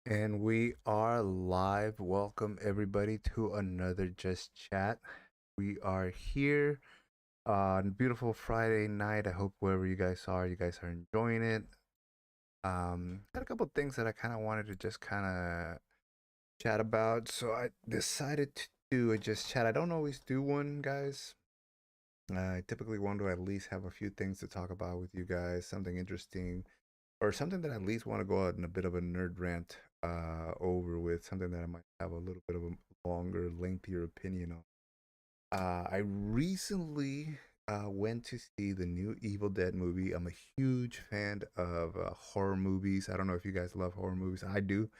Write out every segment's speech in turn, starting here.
And we are live. Welcome everybody to another Just Chat. We are here on beautiful Friday night. I hope wherever you guys are enjoying it. Got a couple things that I kind of wanted to just kind of chat about, so I decided to do a Just Chat. I don't always do one, guys. I typically want to at least have a few things to talk about with you guys, something interesting, or something that I at least want to go out in a bit of a nerd rant over with, something that I might have a little bit of a longer, lengthier opinion on. I recently went to see the new Evil Dead movie. I'm a huge fan of horror movies. I don't know if you guys love horror movies. I do.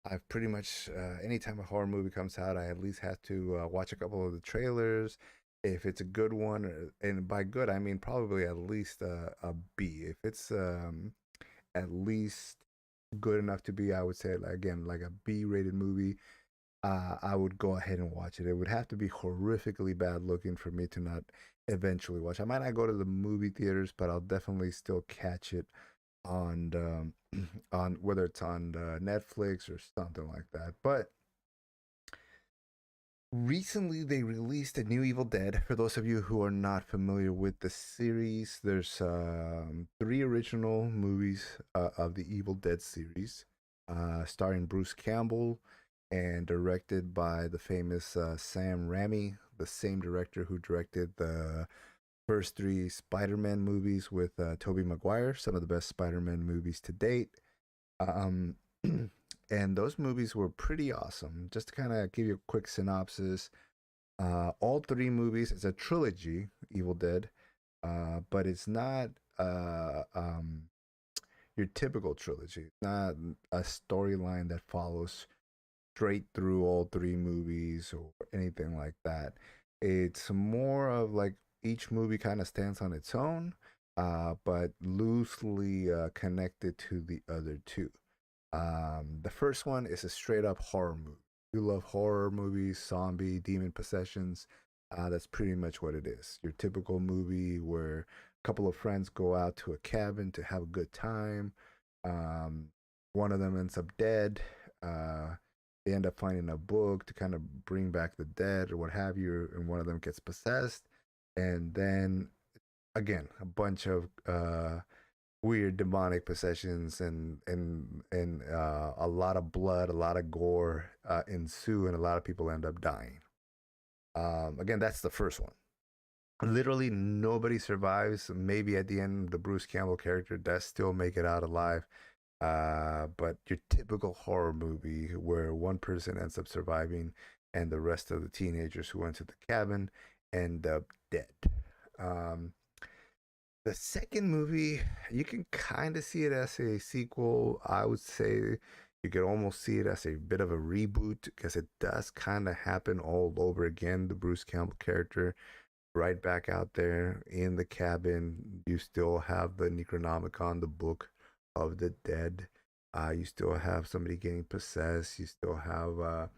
I've pretty much anytime a horror movie comes out, I at least have to watch a couple of the trailers. If it's a good one, and by good I mean probably at least a B. If it's at least good enough to be, I would say, like, again, like a B-rated movie, I would go ahead and watch it. It would have to be horrifically bad looking for me to not eventually watch. I might not go to the movie theaters, but I'll definitely still catch it on on whether it's on Netflix or something like that. But recently they released a new Evil Dead. For those of you who are not familiar with the series, there's three original movies of the Evil Dead series, starring Bruce Campbell and directed by the famous Sam Raimi, the same director who directed the first three Spider-Man movies with Tobey Maguire, some of the best Spider-Man movies to date. Um, and those movies were pretty awesome. Just to kind of give you a quick synopsis, all three movies, it's a trilogy, Evil Dead, but it's not uh, um, your typical trilogy. It's not a storyline that follows straight through all three movies or anything like that. It's more of like each movie kind of stands on its own, but loosely connected to the other two. The first one is a straight up horror movie. You love horror movies, zombie, demon possessions. That's pretty much what it is. Your typical movie where a couple of friends go out to a cabin to have a good time. Um, One of them ends up dead. They end up finding a book to kind of bring back the dead or what have you, and one of them gets possessed. And then again, a bunch of weird demonic possessions and a lot of blood, a lot of gore ensue, and a lot of people end up dying. Again, that's the first one. Literally nobody survives. Maybe at the end, the Bruce Campbell character does still make it out alive. But your typical horror movie where one person ends up surviving and the rest of the teenagers who went to the cabin end up dead. Um, the second movie, you can kind of see it as a sequel. I would say you could almost see it as a bit of a reboot because it does kind of happen all over again. The Bruce Campbell character right back out there in the cabin. You still have the Necronomicon, the book of the dead. You still have somebody getting possessed. You still have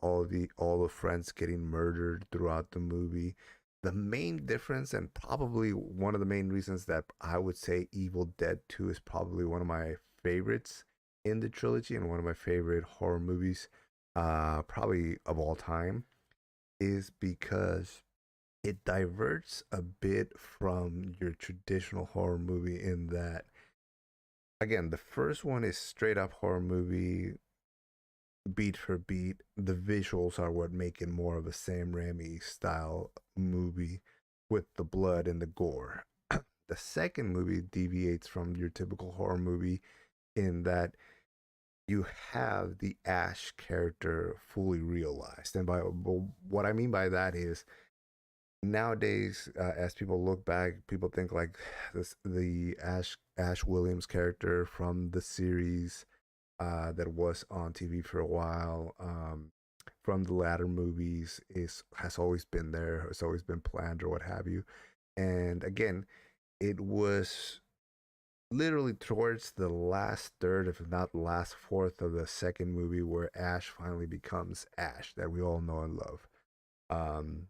all the friends getting murdered throughout the movie. The main difference, and probably one of the main reasons that I would say Evil Dead 2 is probably one of my favorites in the trilogy and one of my favorite horror movies, probably of all time, is because it diverts a bit from your traditional horror movie in that, again, the first one is straight up horror movie, beat for beat. The visuals are what make it more of a Sam Raimi style movie with the blood and the gore. The second movie deviates from your typical horror movie in that you have the Ash character fully realized. And by what I mean by that is nowadays, as people look back, people think like the Ash Williams character from the series that was on TV for a while, from the latter movies, is has always been there, has always been planned or what have you. And again, it was literally towards the last third, if not last fourth of the second movie, where Ash finally becomes Ash that we all know and love. Um,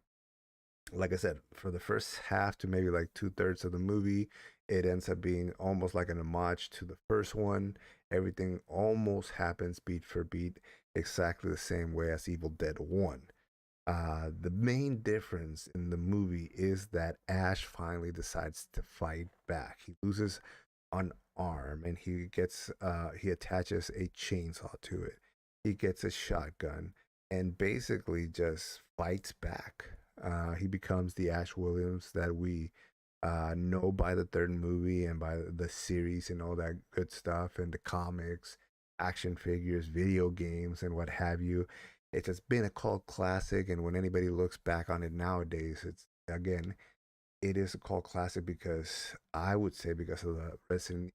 like I said, for the first half to maybe like two thirds of the movie, it ends up being almost like an homage to the first one. Everything almost happens beat for beat exactly the same way as Evil Dead 1. The main difference in the movie is that Ash finally decides to fight back. He loses an arm and he attaches a chainsaw to it. He gets a shotgun and basically just fights back. He becomes the Ash Williams that we know by the third movie and by the series and all that good stuff and the comics, action figures, video games, and what have you. It's just been a cult classic, and when anybody looks back on it nowadays, it's again, it is a cult classic because I would say because of the Resident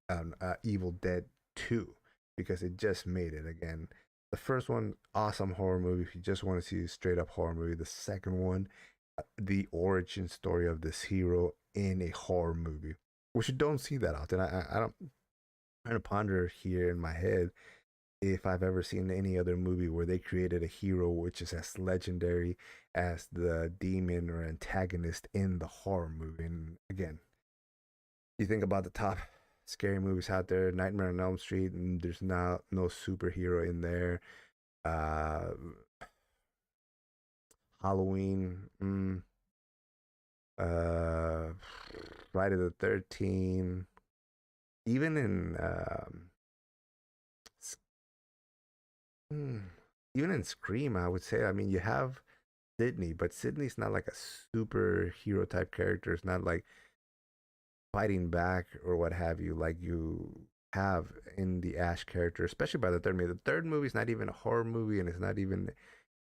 Evil Dead 2, because it just made it again. The first one, awesome horror movie. If you just want to see a straight up horror movie, the second one, the origin story of this hero in a horror movie, which you don't see that often. I don't. I'm trying to ponder here in my head if I've ever seen any other movie where they created a hero which is as legendary as the demon or antagonist in the horror movie. And again, you think about the top scary movies out there, Nightmare on Elm Street, and there's not no superhero in there. Uh, Halloween, uh, Friday the 13th, even in mm, even in Scream, I would say. I mean, you have Sydney, but Sydney's not like a superhero type character. It's not like fighting back or what have you, like you have in the Ash character, especially by the third movie. The third movie is not even a horror movie, and it's not even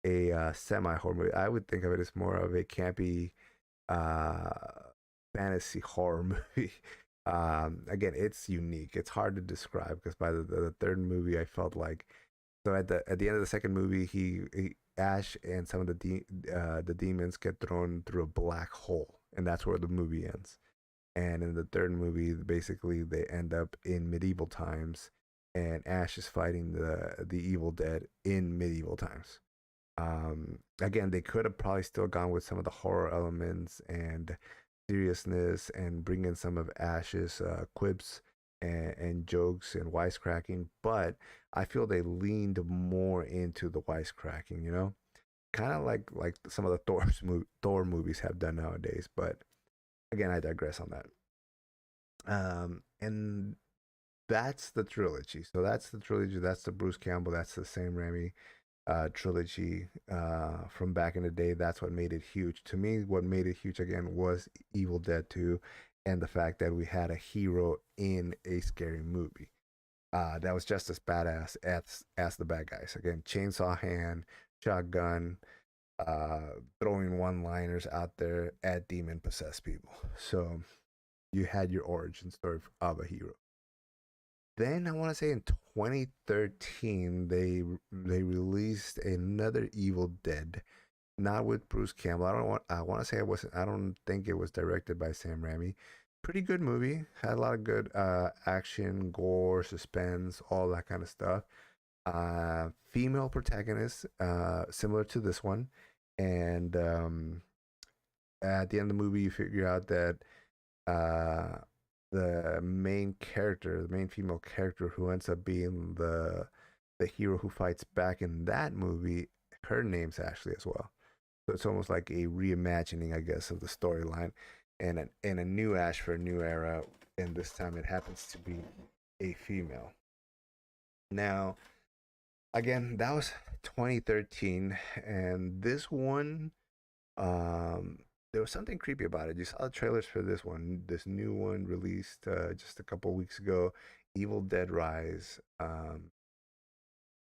a semi horror movie. I would think of it as more of a campy uh, fantasy horror movie. Again, it's unique. It's hard to describe because by the third movie, I felt like so at the end of the second movie, he Ash and some of the demons get thrown through a black hole, and that's where the movie ends. And in the third movie, basically they end up in medieval times, and Ash is fighting the evil dead in medieval times. Again, they could have probably still gone with some of the horror elements and seriousness and bring in some of Ash's quips and jokes and wisecracking, but I feel they leaned more into the wisecracking, kind of like some of the Thor movies have done nowadays. But again, I digress on that. And that's the trilogy. So that's the trilogy. That's the Bruce Campbell. That's the Sam Raimi trilogy from back in the day. That's what made it huge. To me, what made it huge again was Evil Dead 2 and the fact that we had a hero in a scary movie. That was just as badass as the bad guys. Again, chainsaw hand, shotgun, throwing one-liners out there at demon possessed people. So you had your origin story of a hero. Then I want to say in 2013 they released another Evil Dead, not with Bruce Campbell. I want to say it wasn't. I don't think it was directed by Sam Raimi. Pretty good movie. Had a lot of good action, gore, suspense, all that kind of stuff. Female protagonist, similar to this one, and at the end of the movie, you figure out that uh, the main character, the main female character who ends up being the hero who fights back in that movie, her name's Ashley as well. So it's almost like a reimagining, I guess, of the storyline and a new Ash for a new era. And this time it happens to be a female. Now, again, that was 2013, and this one, there was something creepy about it. You saw the trailers for this new one released just a couple weeks ago, Evil Dead Rise.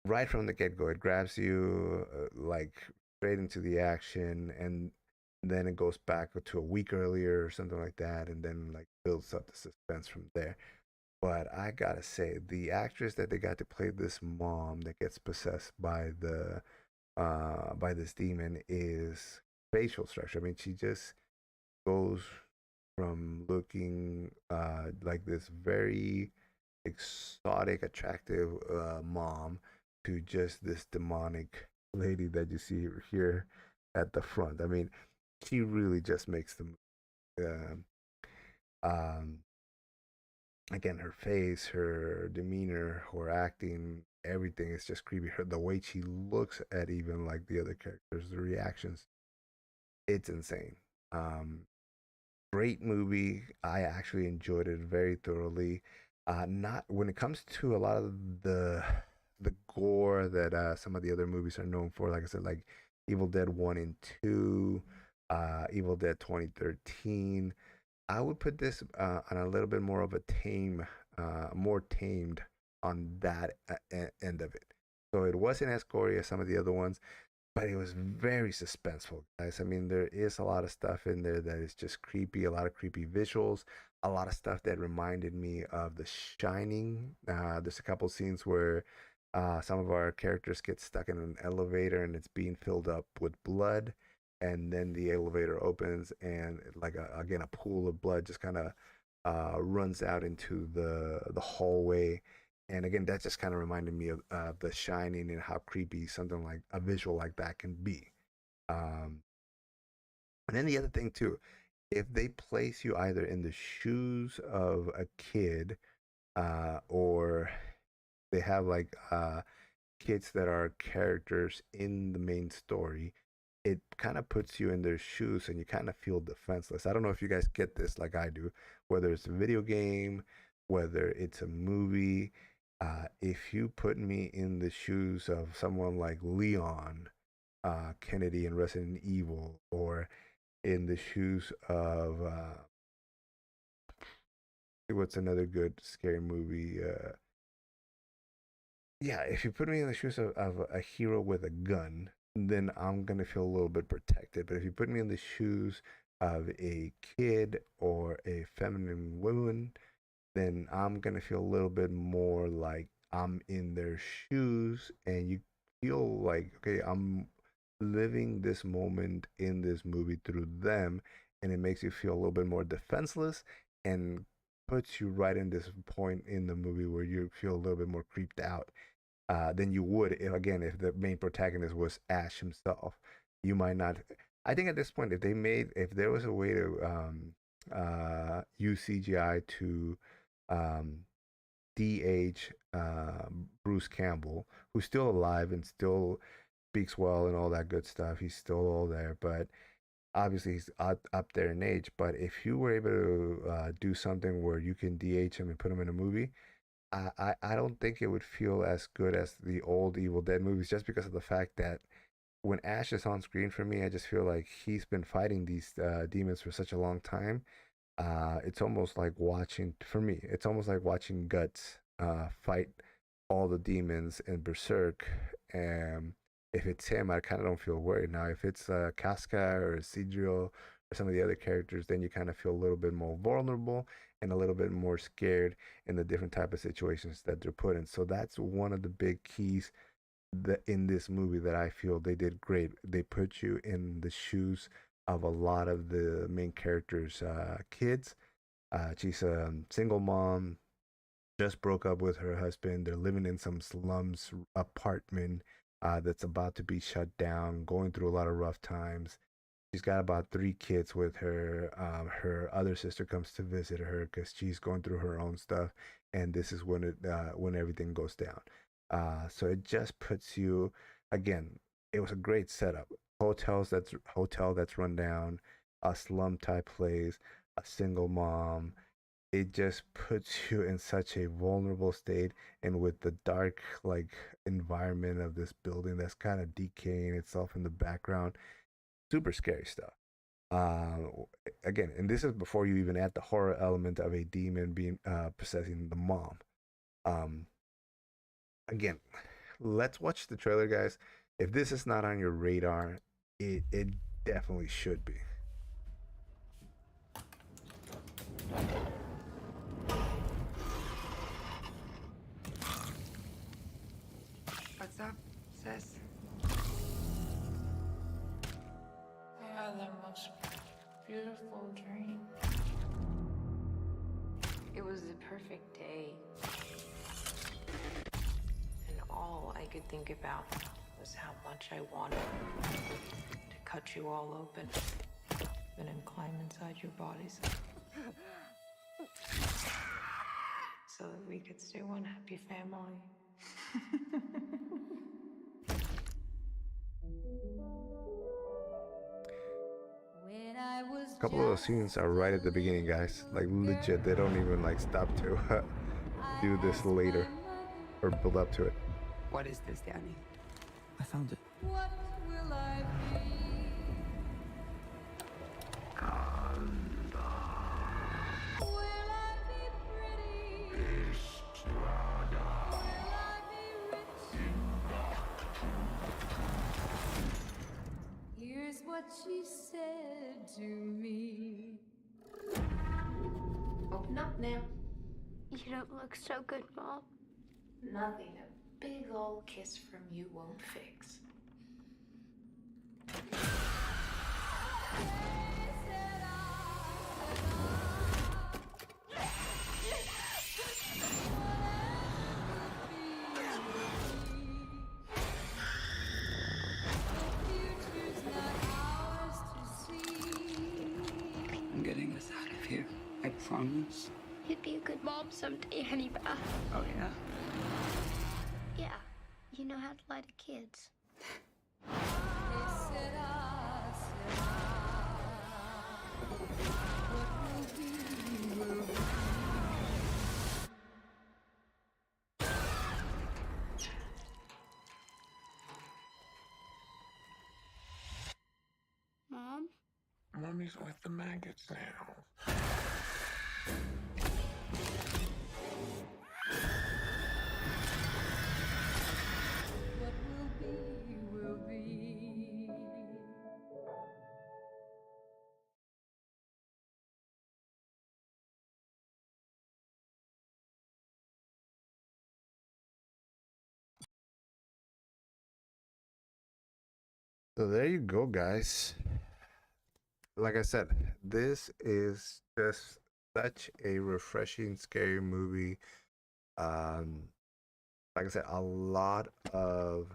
Right from the get go, it grabs you like straight into the action, and then it goes back to a week earlier or something like that, and then like builds up the suspense from there. But I gotta say, the actress that they got to play this mom that gets possessed by this demon is facial structure. I mean, she just goes from looking like this very exotic, attractive mom to just this demonic lady that you see here at the front. I mean, she really just makes the movie. again, her face, her demeanor, her acting, everything is just creepy. The way she looks at even like the other characters, the reactions, it's insane. Um, Great movie. I actually enjoyed it very thoroughly. Not when it comes to a lot of the gore that some of the other movies are known for. Like I said, like Evil Dead 1 and 2, Evil Dead 2013. I would put this on a little bit more of a more tamed on that end of it. So it wasn't as gory as some of the other ones, but it was very suspenseful, guys. I mean, there is a lot of stuff in there that is just creepy, a lot of creepy visuals, a lot of stuff that reminded me of The Shining. There's a couple scenes where some of our characters get stuck in an elevator and it's being filled up with blood, and then the elevator opens and like again a pool of blood just kind of runs out into the hallway, and again, that just kind of reminded me of The Shining and how creepy something like a visual like that can be. Um, and then the other thing too, if they place you either in the shoes of a kid, or they have like kids that are characters in the main story, it kind of puts you in their shoes and you kind of feel defenseless. I don't know if you guys get this like I do, whether it's a video game, whether it's a movie. If you put me in the shoes of someone like Leon Kennedy in Resident Evil, or in the shoes of what's another good scary movie? Yeah, if you put me in the shoes of a hero with a gun, then I'm gonna feel a little bit protected. But if you put me in the shoes of a kid or a feminine woman, then I'm gonna feel a little bit more like I'm in their shoes, and you feel like, okay, I'm living this moment in this movie through them, and it makes you feel a little bit more defenseless and puts you right in this point in the movie where you feel a little bit more creeped out than you would if, again, if the main protagonist was Ash himself. You might not. I think at this point, if there was a way to use CGI to um, de-age Bruce Campbell, who's still alive and still speaks well and all that good stuff. He's still all there, but obviously he's up there in age. But if you were able to do something where you can de-age him and put him in a movie, I don't think it would feel as good as the old Evil Dead movies, just because of the fact that when Ash is on screen for me, I just feel like he's been fighting these demons for such a long time. It's almost like watching, for me, it's almost like watching Guts fight all the demons in Berserk. And if it's him, I kind of don't feel worried. Now, if it's Casca or Isidro or some of the other characters, then you kind of feel a little bit more vulnerable and a little bit more scared in the different type of situations that they're put in. So that's one of the big keys that in this movie that I feel they did great. They put you in the shoes of a lot of the main characters' kids. She's a single mom, just broke up with her husband. They're living in some slums apartment that's about to be shut down, going through a lot of rough times. She's got about 3 kids with her. Her other sister comes to visit her because she's going through her own stuff, and this is when everything goes down. So it just puts you, again. It was a great setup. Hotel that's run down, a slum type place, a single mom. It just puts you in such a vulnerable state, and with the dark like environment of this building that's kind of decaying itself in the background, super scary stuff. uh Again, and this is before you even add the horror element of a demon being possessing the mom. um Again, let's watch the trailer, guys. If this is not on your radar, it definitely should be. What's up, sis? I had the most beautiful dream. It was the perfect day. And all I could think about was how much I wanted to cut you all open and then climb inside your bodies. so that we could stay one happy family. A couple of those scenes are right at the beginning, guys. Like legit, they don't even like stop to do this later or build up to it. What is this, Danny? I found it. What will I be? Will I be pretty? Will I be rich? Here's what she said to me. Open up now. You don't look so good, Mom. Nothing a big old kiss from you won't fix. I'm getting us out of here. I promise. You'd be a good mom someday, Honeybah. Oh, yeah? Yeah, you know how to lie to kids. Mom? Mommy's with the maggots now. What will be. So there you go, guys. Like I said, this is just such a refreshing, scary movie. Like I said, a lot of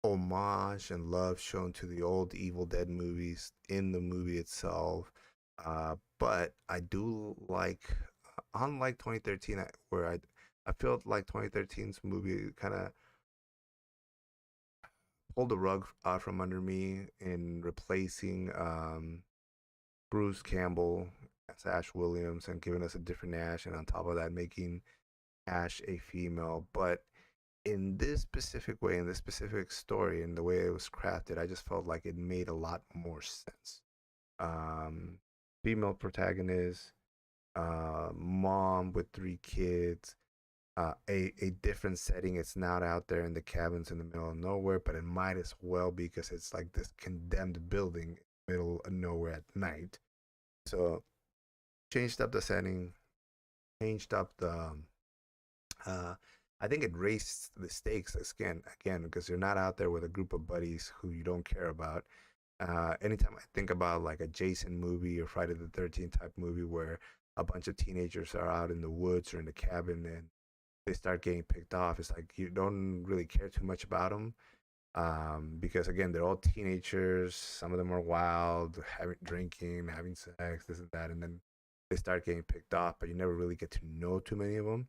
homage and love shown to the old Evil Dead movies in the movie itself. But I do like, unlike 2013, where I felt like 2013's movie kind of pulled the rug out from under me in replacing Bruce Campbell as Ash Williams and giving us a different Ash, and on top of that, making Ash a female. But in this specific way, in this specific story, and the way it was crafted, I just felt like it made a lot more sense. Female protagonist, mom with 3 kids, a different setting. It's not out there in the cabins in the middle of nowhere, but it might as well be because it's like this condemned building in the middle of nowhere at night. So changed up the setting, changed up the I think it raised the stakes again because you're not out there with a group of buddies who you don't care about. Anytime I think about like a Jason movie or Friday the 13th type movie where a bunch of teenagers are out in the woods or in the cabin and they start getting picked off, it's like you don't really care too much about them, because again, they're all teenagers. Some of them are wild, drinking, having sex, this and that, and then they start getting picked off, but you never really get to know too many of them.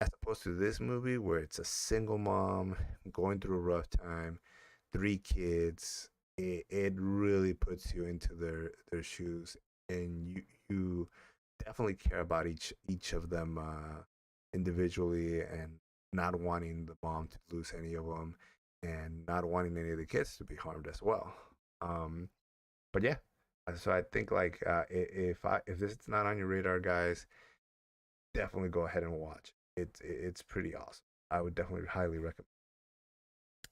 As opposed to this movie where it's a single mom going through a rough time, 3 kids. It really puts you into their shoes, and you definitely care about each of them individually, and not wanting the mom to lose any of them, and not wanting any of the kids to be harmed as well. But yeah, so I think like if this is not on your radar, guys, definitely go ahead and watch. It's pretty awesome. I would definitely highly recommend.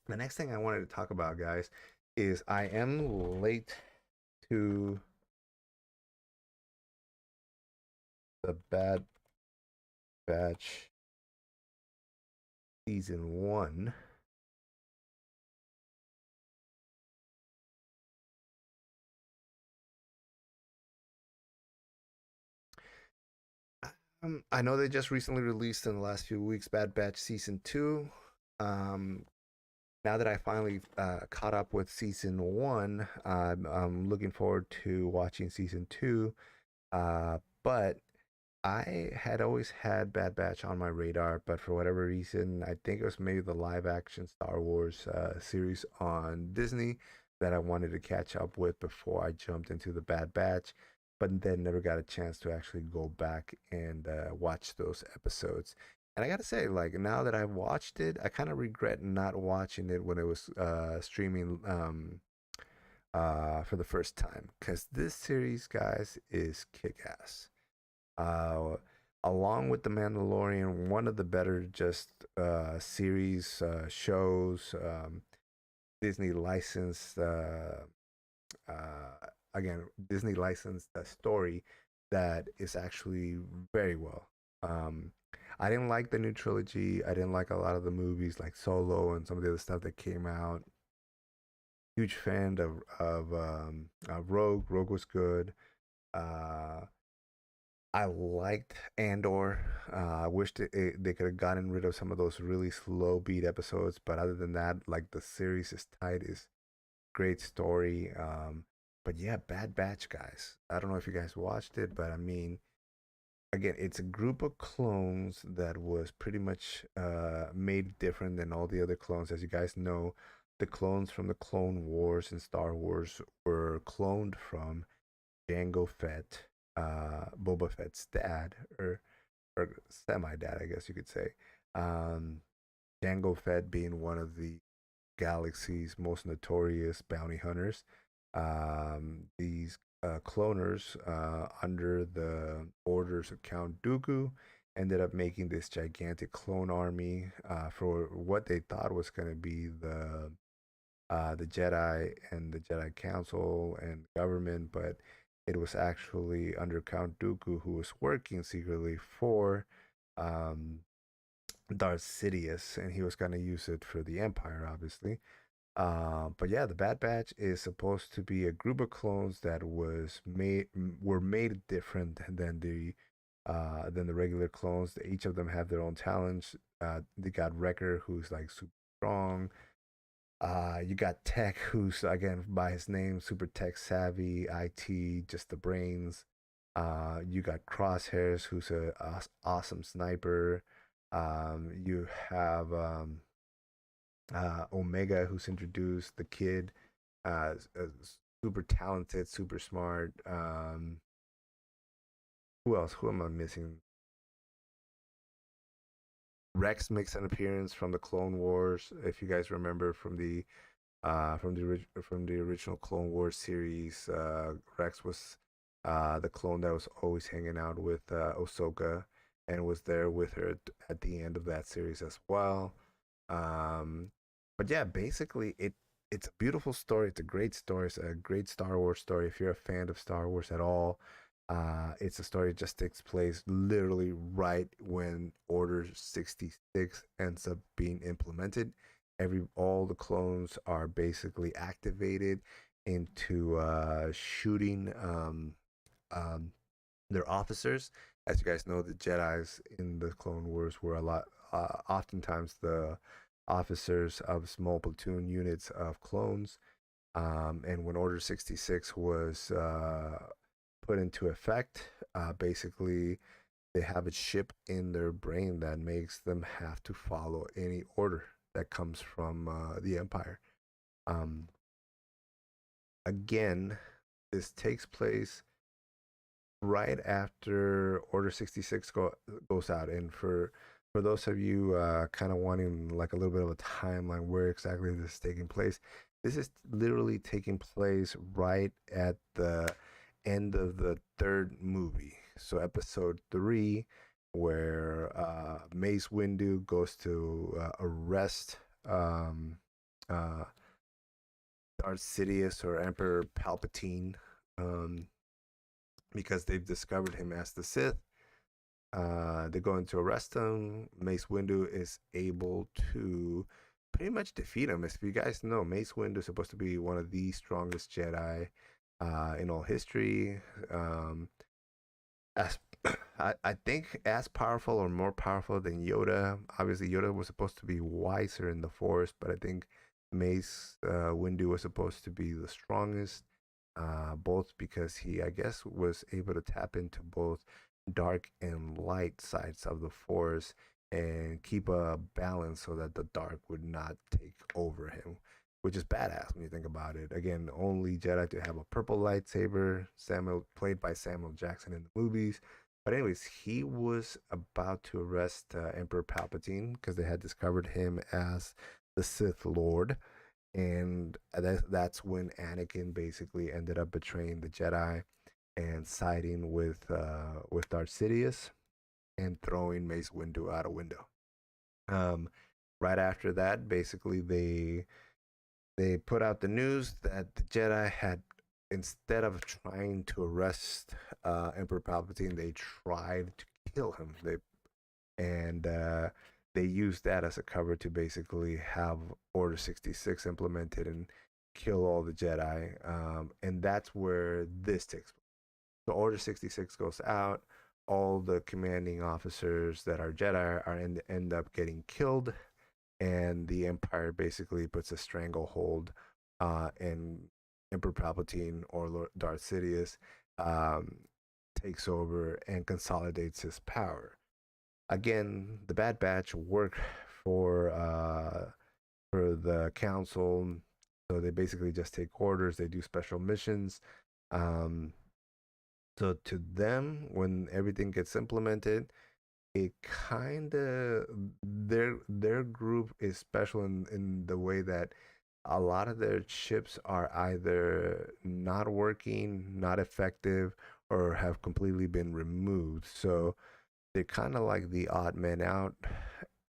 The next thing I wanted to talk about, guys, is I am late to the Bad Batch season 1. I know they just recently released in the last few weeks Bad Batch season 2. Now that I finally caught up with season 1, I'm looking forward to watching season 2. But I had always had Bad Batch on my radar, but for whatever reason, I think it was maybe the live action Star Wars series on Disney that I wanted to catch up with before I jumped into the Bad Batch, but then never got a chance to actually go back and watch those episodes. And I gotta say, like now that I've watched it, I kind of regret not watching it when it was streaming for the first time, because this series, guys, is kick ass. uh, Along with The Mandalorian, one of the better just series shows, Disney licensed again Disney licensed a story that is actually very well. Um, I didn't like the new trilogy. I didn't like a lot of the movies like Solo and some of the other stuff that came out. Huge fan of Rogue. Rogue was good. Uh, I liked Andor. I wished they could have gotten rid of some of those really slow beat episodes, but other than that, like the series is tight, is great story. But yeah, Bad Batch, guys. I don't know if you guys watched it, but I mean, again, it's a group of clones that was pretty much made different than all the other clones. As you guys know, the clones from the Clone Wars and Star Wars were cloned from Jango Fett, Boba Fett's dad, or semi dad, I guess you could say. Um, Jango Fett being one of the galaxy's most notorious bounty hunters. These cloners, under the orders of Count Dooku, ended up making this gigantic clone army for what they thought was going to be the Jedi and the Jedi Council and government, but it was actually under Count Dooku who was working secretly for um, Darth Sidious, and he was going to use it for the Empire, obviously. But yeah, the Bad Batch is supposed to be a group of clones that were made different than the regular clones. Each of them have their own talents. They got Wrecker, who's like super strong. You got Tech, who's again by his name, super tech savvy, IT, just the brains. You got Crosshairs, who's a awesome sniper. You have Omega, who's introduced, the kid, super talented, super smart. Who else? Who am I missing? Rex makes an appearance from the Clone Wars, if you guys remember from the original Clone Wars series. Rex was the clone that was always hanging out with Ahsoka and was there with her at the end of that series as well. Um, but yeah, basically it's a beautiful story. It's a great story. It's a great Star Wars story. If you're a fan of Star Wars at all, it's a story that just takes place literally right when Order 66 ends up being implemented. All the clones are basically activated into shooting um, their officers. As you guys know, the Jedi's in the Clone Wars were a lot, oftentimes the officers of small platoon units of clones. And when Order 66 was put into effect, basically they have a chip in their brain that makes them have to follow any order that comes from the Empire. Um, Again, this takes place right after Order 66 goes out, and for those of you kind of wanting like a little bit of a timeline where exactly this is taking place, this is literally taking place right at the end of the third movie. So episode 3, where Mace Windu goes to arrest uh, Darth Sidious or Emperor Palpatine, um, because they've discovered him as the Sith. They're going to arrest him. Mace Windu is able to pretty much defeat him. As you guys know, Mace Windu is supposed to be one of the strongest Jedi in all history. As I think as powerful or more powerful than Yoda. Obviously, Yoda was supposed to be wiser in the Force, but I think Mace Windu was supposed to be the strongest, both because he, I guess, was able to tap into both dark and light sides of the Force and keep a balance so that the dark would not take over him, which is badass when you think about it. Again, only Jedi to have a purple lightsaber, Samuel played by Samuel Jackson in the movies. But anyways, he was about to arrest Emperor Palpatine because they had discovered him as the Sith Lord, and that's when Anakin basically ended up betraying the Jedi and siding with Darth Sidious and throwing Mace Windu out a window. Um, right after that, basically they put out the news that the Jedi had, instead of trying to arrest Emperor Palpatine, they tried to kill him. They used that as a cover to basically have Order 66 implemented and kill all the Jedi. And that's where this takes place. So Order 66 goes out. All the commanding officers that are Jedi end up getting killed, and the Empire basically puts a stranglehold and Emperor Palpatine or Lord Darth Sidious um, takes over and consolidates his power. Again, the Bad Batch work for the Council, so they basically just take orders. They do special missions. Um, so to them, when everything gets implemented, it kind of their group is special in the way that a lot of their chips are either not working, not effective, or have completely been removed. So they're kind of like the odd men out.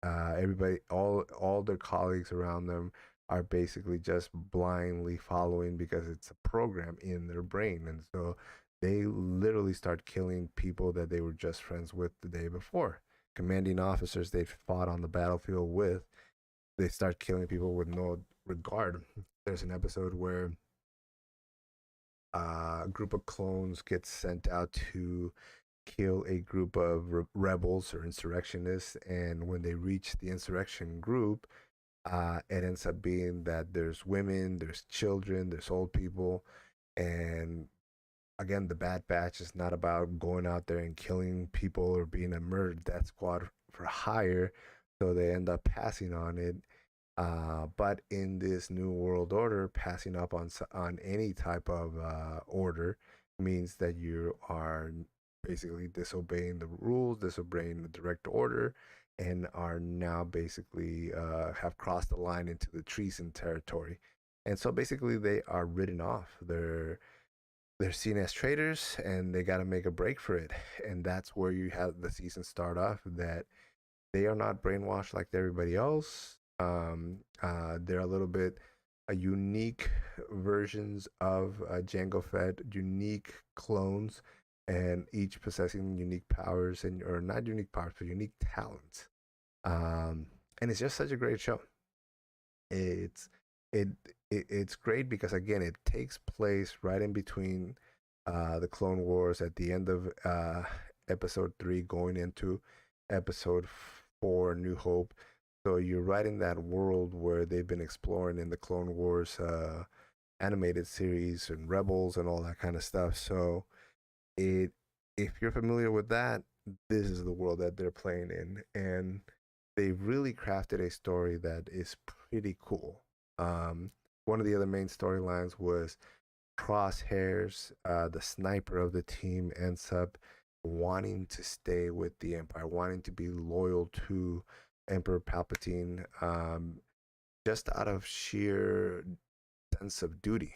Everybody, all their colleagues around them are basically just blindly following because it's a program in their brain, and so they literally start killing people that they were just friends with the day before. Commanding officers they fought on the battlefield with, they start killing people with no regard. There's an episode where a group of clones gets sent out to kill a group of rebels or insurrectionists, and when they reach the insurrection group, it ends up being that there's women, there's children, there's old people, and again, the Bad Batch is not about going out there and killing people or being a murder death squad for hire, so they end up passing on it. But in this new world order, passing up on any type of order means that you are basically disobeying the rules, disobeying the direct order, and are now basically have crossed the line into the treason territory. And so basically, they are written off. They're seen as traitors, and they got to make a break for it. And that's where you have the season start off, that they are not brainwashed like everybody else. They're a little bit unique versions of Jango Fett, unique clones, and each possessing unique powers, and or not unique powers, but unique talents. And it's just such a great show. It's it, it's great because again, it takes place right in between the Clone Wars at the end of Episode 3, going into Episode 4, New Hope. So you're right in that world where they've been exploring in the Clone Wars animated series and Rebels and all that kind of stuff. So it if you're familiar with that, this is the world that they're playing in, and they really crafted a story that is pretty cool. One of the other main storylines was Crosshairs, the sniper of the team, ends up wanting to stay with the Empire, wanting to be loyal to Emperor Palpatine, just out of sheer sense of duty.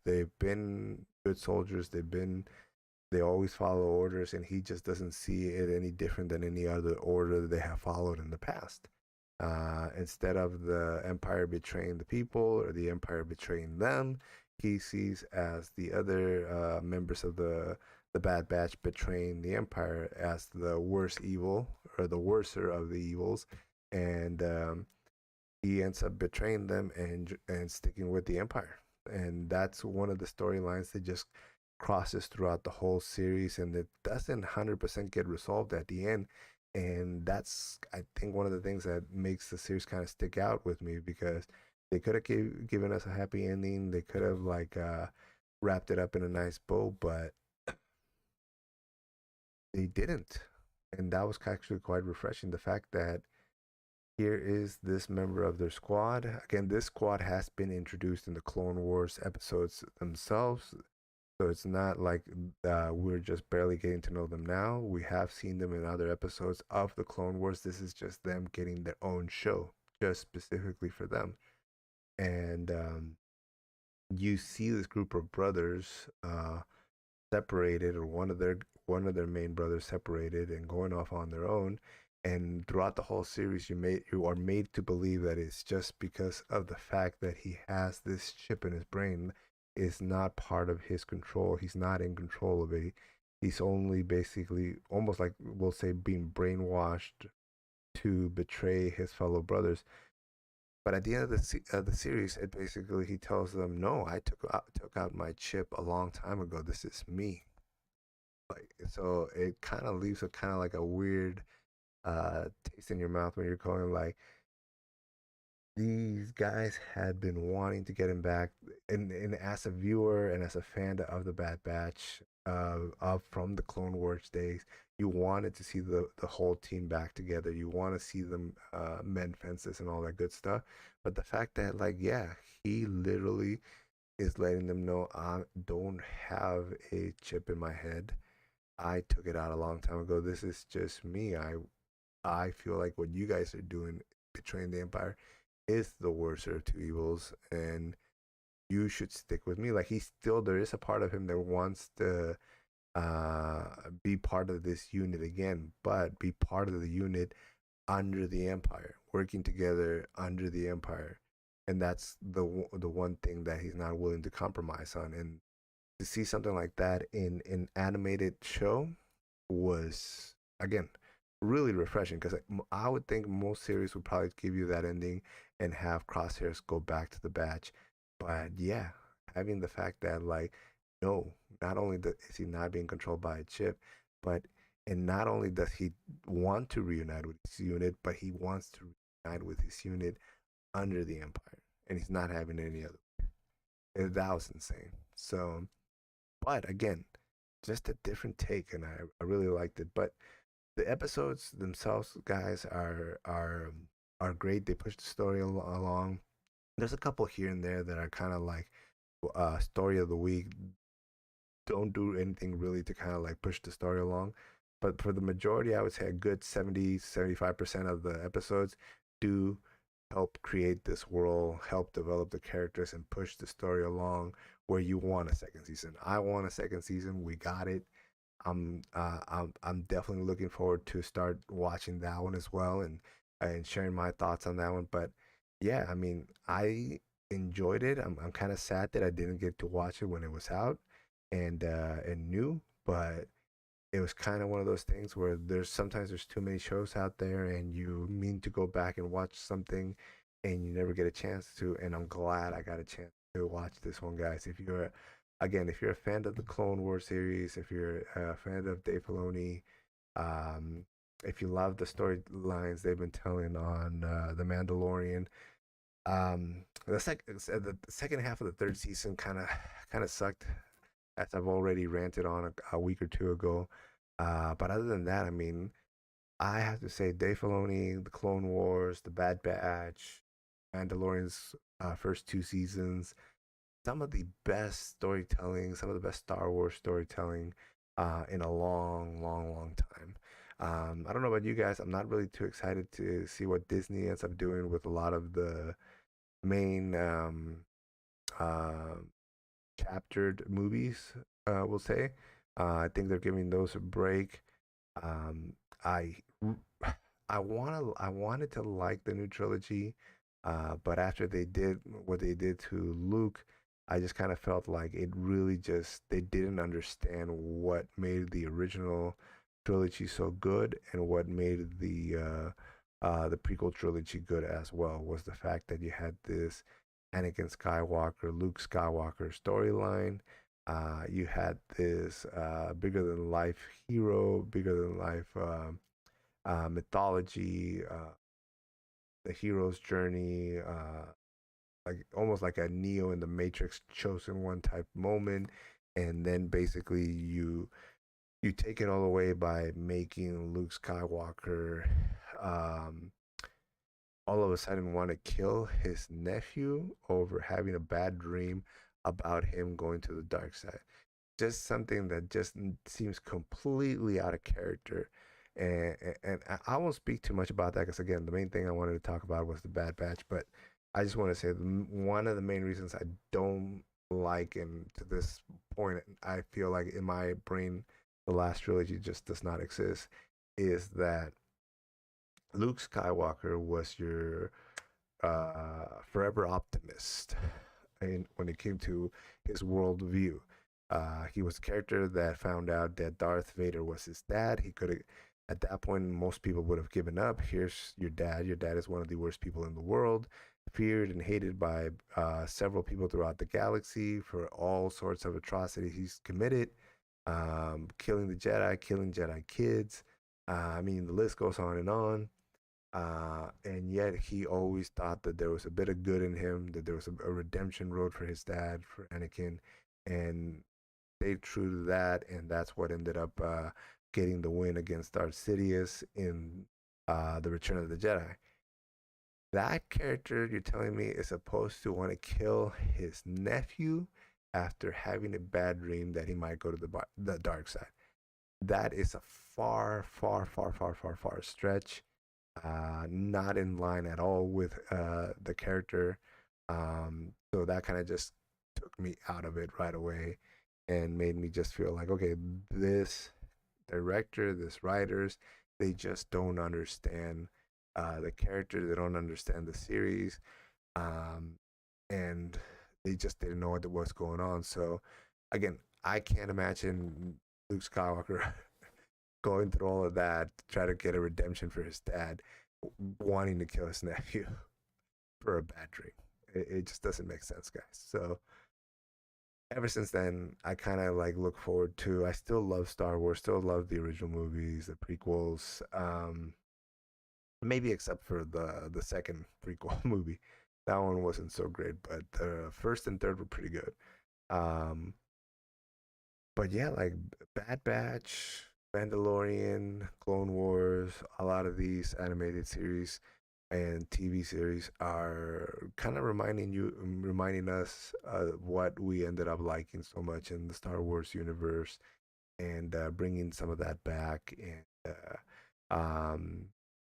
They've been good soldiers. They always follow orders, and he just doesn't see it any different than any other order that they have followed in the past. Instead of the Empire betraying the people or the Empire betraying them, he sees as the other members of the Bad Batch betraying the Empire as the worst evil or the worser of the evils, and he ends up betraying them and sticking with the Empire. And that's one of the storylines that just crosses throughout the whole series, and it doesn't 100% get resolved at the end. And that's, I think, one of the things that makes the series kind of stick out with me, because they could have given us a happy ending. They could have wrapped it up in a nice bow, but they didn't, and that was actually quite refreshing. The fact that here is this member of their squad. Again, this squad has been introduced in the Clone Wars episodes themselves, so it's not like we're just barely getting to know them now. We have seen them in other episodes of the Clone Wars. This is just them getting their own show, just specifically for them. And you see this group of brothers separated, or one of their main brothers separated and going off on their own. And throughout the whole series, you are made to believe that it's just because of the fact that he has this chip in his brain is not part of his control. He's not in control of it. He's only basically almost like we'll say being brainwashed to betray his fellow brothers. But at the end of the series, it basically he tells them, "No, I took out my chip a long time ago. This is me." Like so, it kind of leaves a kind of like a weird taste in your mouth when you're going like, these guys had been wanting to get him back, and as a viewer and as a fan of the Bad Batch, of from the Clone Wars days, you wanted to see the whole team back together. You want to see them mend fences and all that good stuff. But the fact that like, yeah, he literally is letting them know, I don't have a chip in my head. I took it out a long time ago. This is just me. I feel like what you guys are doing, betraying the Empire, is the worst of two evils, and you should stick with me. Like there is a part of him that wants to uh be part of this unit again, but be part of the unit under the Empire, working together under the Empire, and that's the one thing that he's not willing to compromise on. And to see something like that in an animated show was, again, really refreshing, because I would think most series would probably give you that ending and have Crosshairs go back to the batch. But yeah, having the fact that like, no, not only is he not being controlled by a chip, but and not only does he want to reunite with his unit, but he wants to reunite with his unit under the Empire, and he's not having any other. That was insane. So, but again, just a different take, and I really liked it. But the episodes themselves, guys, are great. They push the story along. There's a couple here and there that are kind of like story of the week. Don't do anything really to kind of like push the story along. But for the majority, I would say a good 70-75% of the episodes do help create this world, help develop the characters, and push the story along where you want a second season. I want a second season. We got it. I'm definitely looking forward to start watching that one as well, and sharing my thoughts on that one. But yeah, I mean, I enjoyed it. I'm kind of sad that I didn't get to watch it when it was out and new, but it was kind of one of those things where there's too many shows out there, and you mean to go back and watch something and you never get a chance to. And I'm glad I got a chance to watch this one, guys. If you're a fan of the Clone Wars series, if you're a fan of Dave Filoni, um, if you love the storylines they've been telling on The Mandalorian, the second half of the third season kind of sucked, as I've already ranted on a week or two ago. But other than that, I mean, I have to say Dave Filoni, The Clone Wars, The Bad Batch, Mandalorian's first two seasons, some of the best storytelling, some of the best Star Wars storytelling in a long, long, long time. I don't know about you guys. I'm not really too excited to see what Disney ends up doing with a lot of the main uh, chaptered movies. We'll say. I think they're giving those a break. Um, I I wanted to like the new trilogy, but after they did what they did to Luke, I just kind of felt like it really just they didn't understand what made the original trilogy so good, and what made the prequel trilogy good as well was the fact that you had this Anakin Skywalker, Luke Skywalker storyline. You had this bigger than life hero, bigger than life mythology, the hero's journey, like almost like a Neo in the Matrix chosen one type moment, and then basically you take it all away by making Luke Skywalker um, all of a sudden want to kill his nephew over having a bad dream about him going to the dark side. Just something that just seems completely out of character. And I won't speak too much about that because, again, the main thing I wanted to talk about was the Bad Batch. But I just want to say one of the main reasons I don't like, and to this point, I feel like in my brain, the last trilogy just does not exist, is that Luke Skywalker was your forever optimist when it came to his worldview. He was a character that found out that Darth Vader was his dad. He could have, at that point, most people would have given up. Here's your dad. Your dad is one of the worst people in the world, feared and hated by several people throughout the galaxy for all sorts of atrocities he's committed, killing the Jedi, killing Jedi kids. I mean, the list goes on and on. And yet he always thought that there was a bit of good in him, that there was a redemption road for his dad, for Anakin, and stayed true to that, and that's what ended up getting the win against Darth Sidious in the Return of the Jedi. That character, you're telling me, is supposed to want to kill his nephew after having a bad dream that he might go to the dark side. That is a far, far, far, far, far, far stretch. Not in line at all with the character. So that kind of just took me out of it right away and made me just feel like, okay, this director, this writers, they just don't understand the character. They don't understand the series. And they just didn't know what was going on. So again, I can't imagine Luke Skywalker going through all of that to try to get a redemption for his dad, wanting to kill his nephew for a bad dream. It just doesn't make sense, guys. So ever since then, I kind of like look forward to. I still love Star Wars. Still love the original movies, the prequels. Maybe except for the second prequel movie, that one wasn't so great. But the first and third were pretty good. Um, but yeah, like Bad Batch, Mandalorian, Clone Wars, a lot of these animated series and TV series are kind of reminding us what we ended up liking so much in the Star Wars universe, and bringing some of that back, and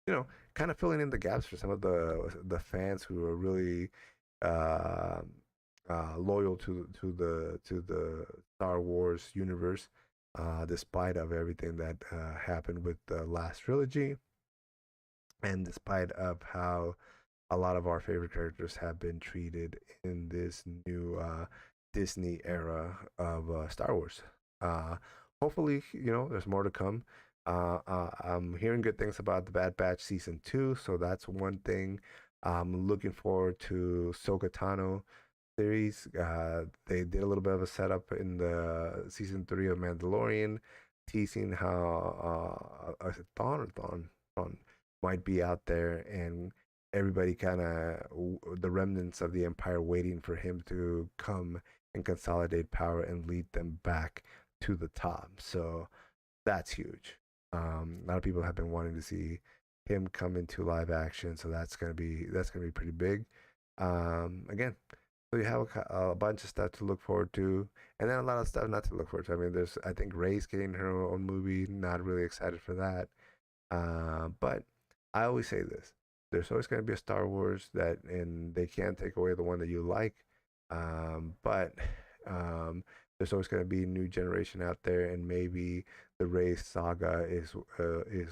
you know, kind of filling in the gaps for some of the fans who are really uh, loyal to the Star Wars universe, despite of everything that happened with the last trilogy, and despite of how a lot of our favorite characters have been treated in this new Disney era of Star Wars. Uh, Hopefully, there's more to come. I'm hearing good things about the Bad Batch season 2, so that's one thing. I'm looking forward to Ahsoka Tano series. They did a little bit of a setup in the season 3 of Mandalorian, teasing how Thon might be out there, and everybody kind of the remnants of the Empire waiting for him to come and consolidate power and lead them back to the top. So that's huge. A lot of people have been wanting to see him come into live action, so that's gonna be pretty big. Again, so you have a bunch of stuff to look forward to, and then a lot of stuff not to look forward to. I mean, I think Rey's getting her own movie. Not really excited for that. But I always say this: there's always going to be a Star Wars and they can't take away the one that you like. But there's always going to be a new generation out there, and maybe the Rey saga is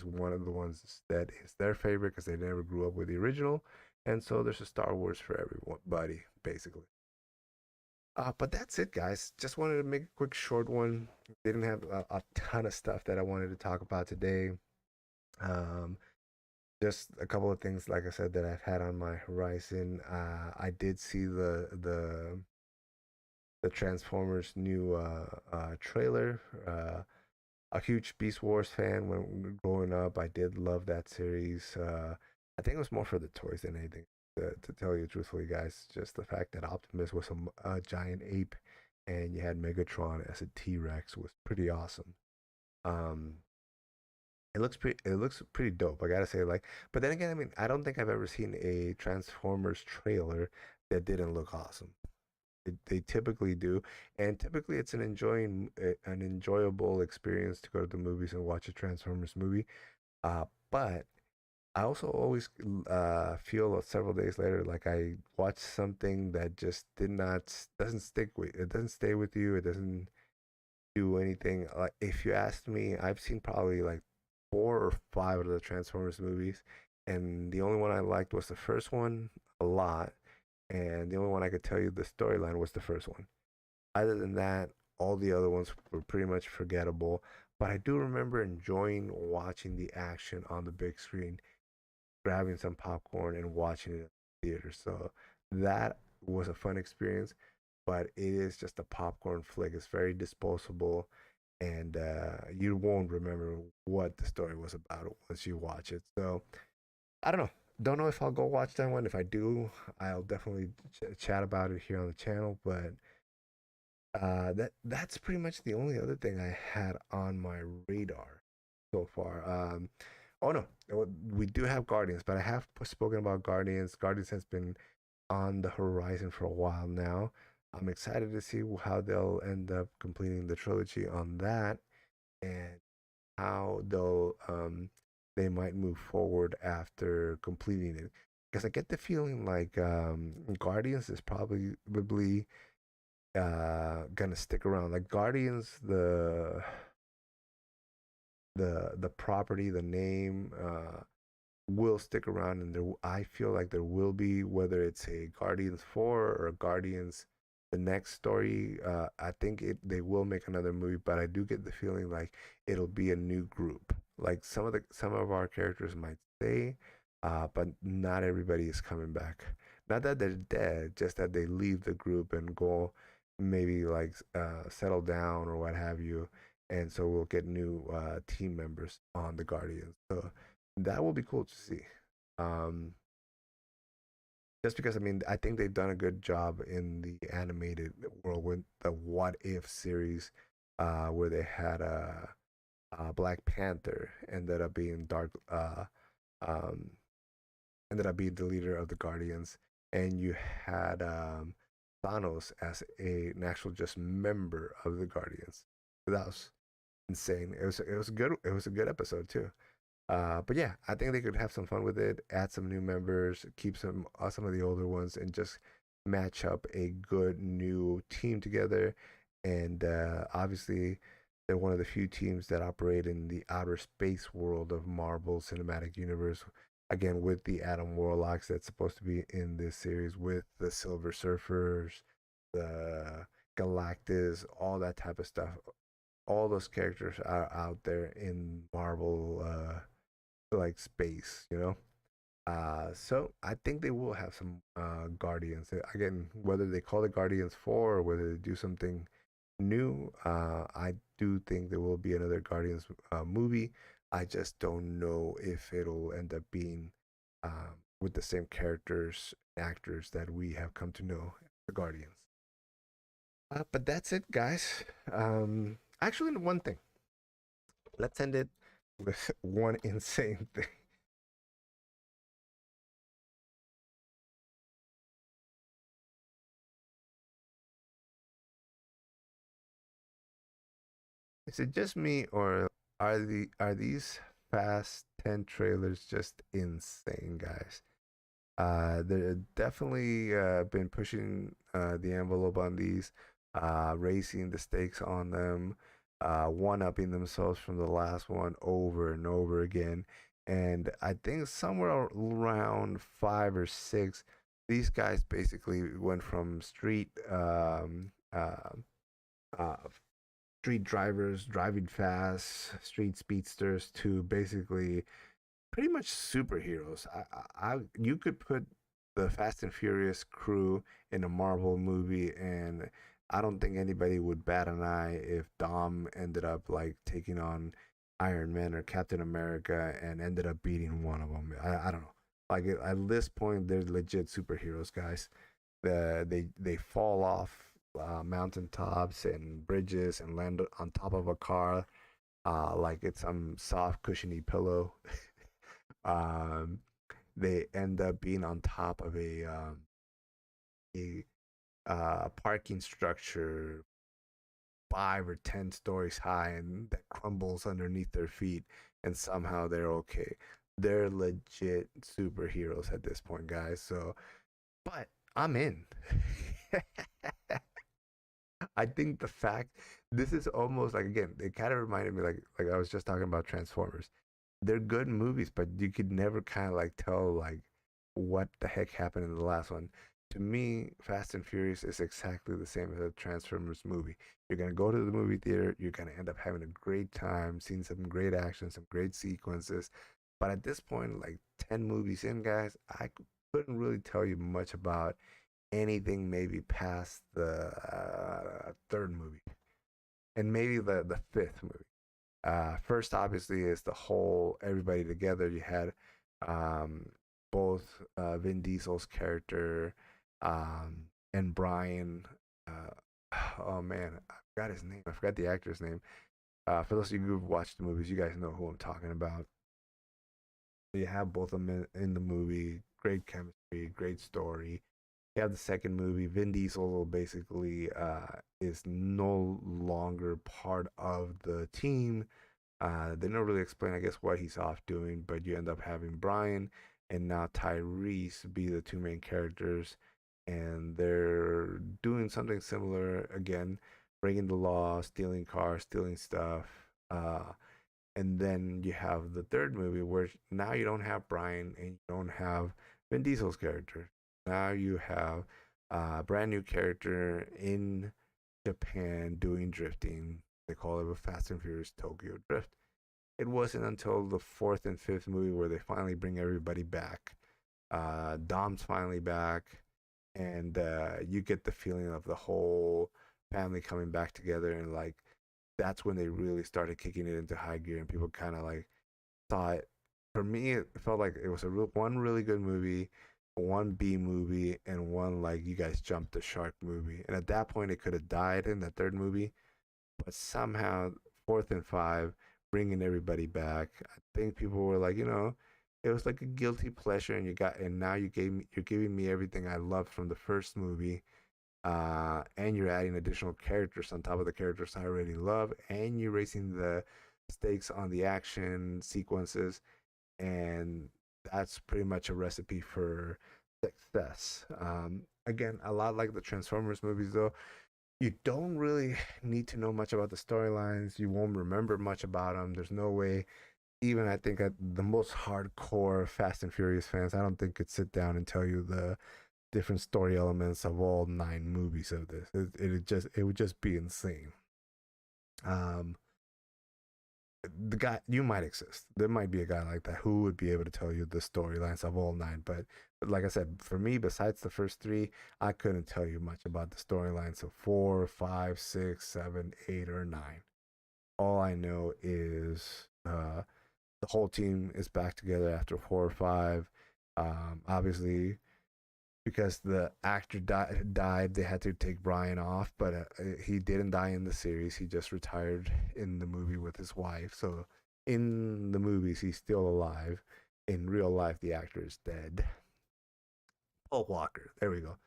one of the ones that is their favorite because they never grew up with the original, and so there's a Star Wars for everybody, basically. But that's it, guys. Just wanted to make a quick short one. Didn't have a ton of stuff that I wanted to talk about today. Um, just a couple of things, like I said, that I've had on my horizon. I did see the Transformers new trailer. A huge Beast Wars fan when growing up. I did love that series. I think it was more for the toys than anything. To tell you truthfully, guys, just the fact that Optimus was a giant ape, and you had Megatron as a T Rex was pretty awesome. Um, it looks pretty dope. I gotta say, like, but then again, I mean, I don't think I've ever seen a Transformers trailer that didn't look awesome. They typically do, and typically it's an enjoyable experience to go to the movies and watch a Transformers movie. But I also always feel several days later like I watched something that just doesn't stick with it, doesn't stay with you, it doesn't do anything. Like if you asked me, I've seen probably like 4 or 5 of the Transformers movies, and the only one I liked was the first one a lot, and the only one I could tell you the storyline was the first one. Other than that, all the other ones were pretty much forgettable. But I do remember enjoying watching the action on the big screen, grabbing some popcorn and watching it in the theater. So that was a fun experience, but it is just a popcorn flick. It's very disposable, and you won't remember what the story was about once you watch it. So I don't know. Don't know if I'll go watch that one. If I do, I'll definitely chat about it here on the channel. But that's pretty much the only other thing I had on my radar so far. Oh no, we do have Guardians, but I have spoken about Guardians. Guardians has been on the horizon for a while now. I'm excited to see how they'll end up completing the trilogy on that, and how they might move forward after completing it. Because I get the feeling like Guardians is probably gonna stick around. Like Guardians, the property, the name will stick around, and I feel like there will be, whether it's a Guardians 4 or Guardians the next story. I think they will make another movie, but I do get the feeling like it'll be a new group. Like some of our characters might stay, but not everybody is coming back. Not that they're dead, just that they leave the group and go maybe like settle down or what have you, and so we'll get new team members on the Guardians. So that will be cool to see. Um, just because I mean I think they've done a good job in the animated world with the What If series, where they had Black Panther um, ended up being the leader of the Guardians, and you had Thanos as an actual just member of the Guardians. So that was insane. It was a good episode too. But yeah, I think they could have some fun with it, add some new members, keep some of the older ones, and just match up a good new team together. And obviously, they're one of the few teams that operate in the outer space world of Marvel Cinematic Universe. Again, with the Adam Warlocks that's supposed to be in this series, with the Silver Surfers, the Galactus, all that type of stuff. All those characters are out there in Marvel like space, you know. So I think they will have some Guardians. Again, whether they call it Guardians 4 or whether they do something new, I do think there will be another Guardians movie. I just don't know if it'll end up being with the same characters and actors that we have come to know the Guardians. But that's it, guys. Actually, one thing. Let's end it with one insane thing. Is it just me, or are these Fast 10 trailers just insane, guys? They're definitely been pushing the envelope on these, raising the stakes on them, one-upping themselves from the last one over and over again. And I think somewhere around 5 or 6, these guys basically went from uh, street drivers driving fast, street speedsters, to basically pretty much superheroes. You could put the Fast and Furious crew in a Marvel movie, and I don't think anybody would bat an eye if Dom ended up like taking on Iron Man or Captain America and ended up beating one of them. I don't know. Like at this point, they're legit superheroes, guys. They fall off mountaintops and bridges and land on top of a car. like it's some soft cushiony pillow. um, they end up being on top of a parking structure 5 or 10 stories high and that crumbles underneath their feet, and somehow they're okay. They're legit superheroes at this point, guys. So, but I'm in. I think the fact this is almost like, again, it kind of reminded me like I was just talking about Transformers. They're good movies, but you could never kind of like tell like what the heck happened in the last one. To me, Fast and Furious is exactly the same as a Transformers movie. You're gonna go to the movie theater, you're gonna end up having a great time, seeing some great action, some great sequences. But at this point, like 10 movies in, guys, I couldn't really tell you much about anything maybe past the third movie and maybe the fifth movie. First, obviously, is the whole everybody together. You had um, both Vin Diesel's character and Brian. Oh man, I forgot his name. I forgot the actor's name. For those of you who've watched the movies, you guys know who I'm talking about. You have both of them in the movie. Great chemistry, great story. You have the second movie. Vin Diesel basically is no longer part of the team. They don't really explain, I guess, what he's off doing, but you end up having Brian and now Tyrese be the two main characters, and they're doing something similar again, breaking the law, stealing cars, stealing stuff. And then you have the third movie where now you don't have Brian and you don't have Vin Diesel's character. Now you have a brand new character in Japan doing drifting. They call it a Fast and Furious Tokyo Drift. It wasn't until the fourth and fifth movie where they finally bring everybody back. Dom's finally back, and you get the feeling of the whole family coming back together, and like that's when they really started kicking it into high gear, and people kind of like saw it. For me, it felt like it was one really good movie, one B movie, and one like you guys jumped the shark movie. And at that point, it could have died in that third movie, but somehow fourth and five, bringing everybody back. I think people were like, it was like a guilty pleasure, and now you're giving me everything I loved from the first movie, and you're adding additional characters on top of the characters I already love, and you're raising the stakes on the action sequences, and that's pretty much a recipe for success. Again, a lot like the Transformers movies, though, you don't really need to know much about the storylines. You won't remember much about them. There's no way, even I think the most hardcore Fast and Furious fans, I don't think could sit down and tell you the different story elements of all 9 movies of this. It would just be insane. Um, the guy, you might exist. There might be a guy like that who would be able to tell you the storylines of all 9. But like I said, for me, besides the first 3, I couldn't tell you much about the storylines of 4, 5, 6, 7, 8, or 9. All I know is the whole team is back together after 4 or 5. Obviously, because the actor died, they had to take Brian off, but he didn't die in the series. He just retired in the movie with his wife. So in the movies, he's still alive. In real life, the actor is dead. Paul Walker. There we go.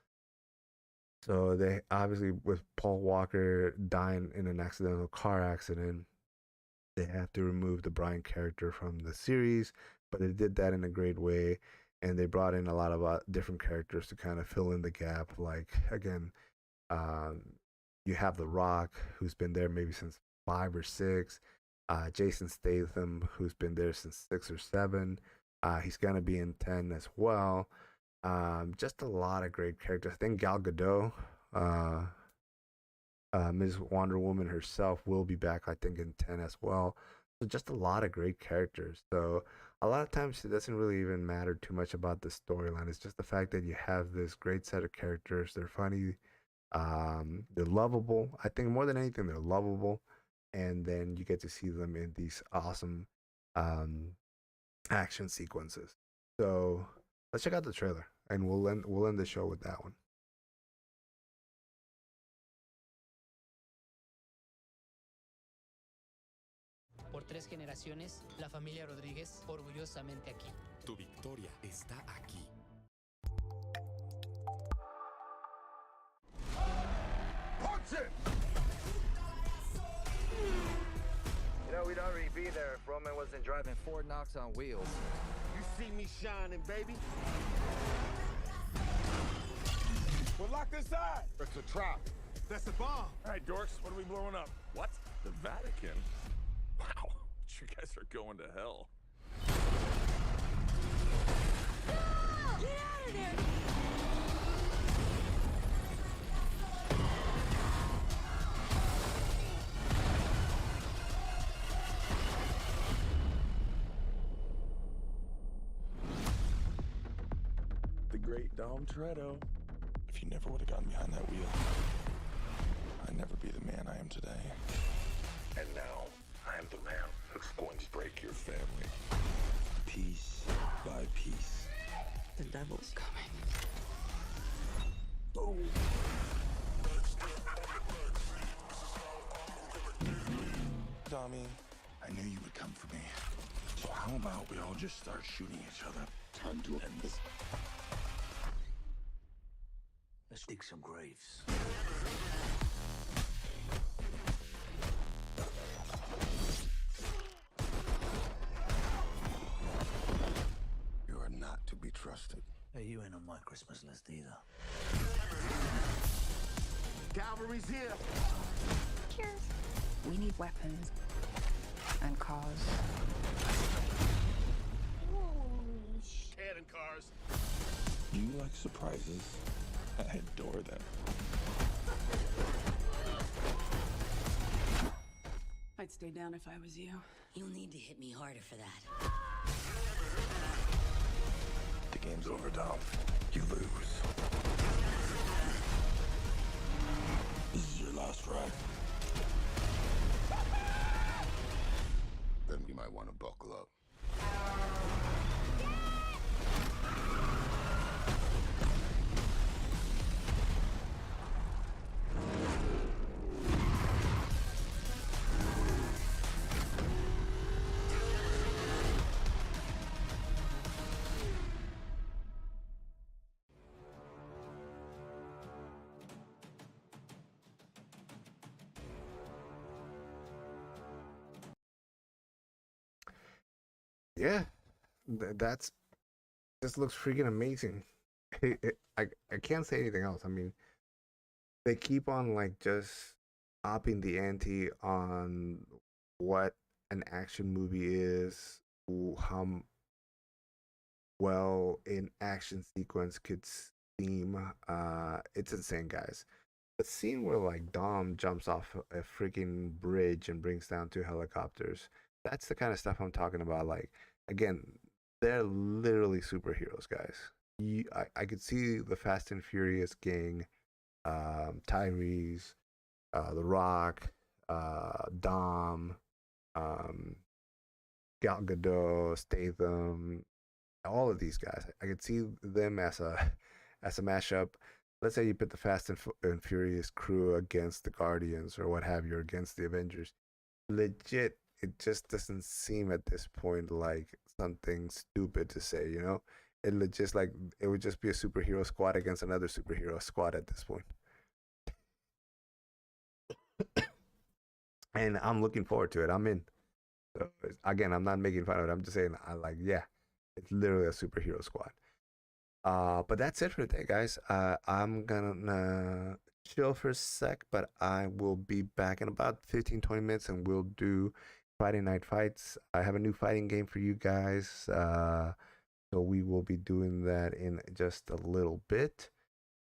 So they obviously, with Paul Walker dying in an accidental car accident, they had to remove the Brian character from the series, but they did that in a great way. And they brought in a lot of different characters to kind of fill in the gap. Like, again, um, you have The Rock, who's been there maybe since 5 or 6. Jason Statham, who's been there since 6 or 7. He's going to be in 10 as well. Just a lot of great characters. I think Gal Gadot, Ms. Wonder Woman herself, will be back, I think, in 10 as well. So just a lot of great characters. So a lot of times it doesn't really even matter too much about the storyline. It's just the fact that you have this great set of characters. They're funny. They're lovable. I think more than anything, they're lovable. And then you get to see them in these awesome action sequences. So let's check out the trailer, and we'll end the show with that one. Por 3 generaciones, la familia Rodríguez orgullosamente aquí. Tu victoria está aquí. Punch it! You know, we'd already be there if Roman wasn't driving Ford Knox on wheels. You see me shining, baby? We're locked inside. It's a trap. That's a bomb. All right, dorks, what are we blowing up? What? The Vatican? Wow, you guys are going to hell. Get out of there! The great Dom Toretto. If you never would have gotten behind that wheel, I'd never be the man I am today. And now, I am the man who's going to break your family. Piece by piece. The devil's coming. Boom. Tommy, I knew you would come for me. So how about we all just start shooting each other? Time to end this. Let's dig some graves. You are not to be trusted. Hey, you ain't on my Christmas list either. Cavalry's here. Cheers. We need weapons and cars. Cannon cars. You like surprises? I adore them. I'd stay down if I was you. You'll need to hit me harder for that. The game's over, Dom. You lose. This is your last ride. Then you might want to buckle up. Yeah, that's this looks freaking amazing. I can't say anything else. I mean, they keep on like just upping the ante on what an action movie is, how well an action sequence could seem. It's insane, guys. The scene where like Dom jumps off a freaking bridge and brings down 2 helicopters. That's the kind of stuff I'm talking about. Like, again, they're literally superheroes, guys. I could see the Fast and Furious gang, Tyrese, The Rock, Dom, Gal Gadot, Statham, all of these guys. I could see them as a mashup. Let's say you put the Fast and Furious crew against the Guardians or what have you, against the Avengers. Legit, it just doesn't seem at this point like something stupid to say, you know? It would just be a superhero squad against another superhero squad at this point. And I'm looking forward to it. I'm in. So, again, I'm not making fun of it. I'm just saying, it's literally a superhero squad. But that's it for today, guys. I'm gonna chill for a sec, but I will be back in about 15-20 minutes and we'll do Friday Night Fights. I have a new fighting game for you guys, so we will be doing that in just a little bit.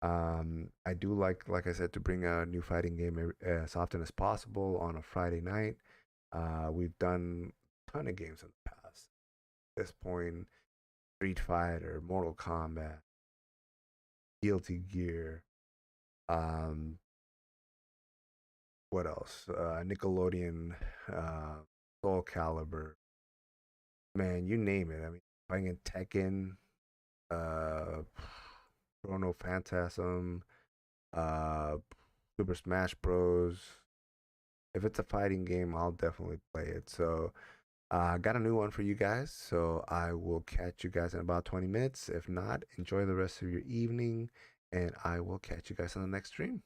I do like I said, to bring a new fighting game as often as possible on a Friday night. We've done a ton of games in the past. At this point, Street Fighter, Mortal Kombat, Guilty Gear, what else? Nickelodeon, Soul Calibur. Man, you name it. I mean, playing Tekken, Chrono Phantasm, Super Smash Bros. If it's a fighting game, I'll definitely play it. So I got a new one for you guys. So I will catch you guys in about 20 minutes. If not, enjoy the rest of your evening, and I will catch you guys on the next stream.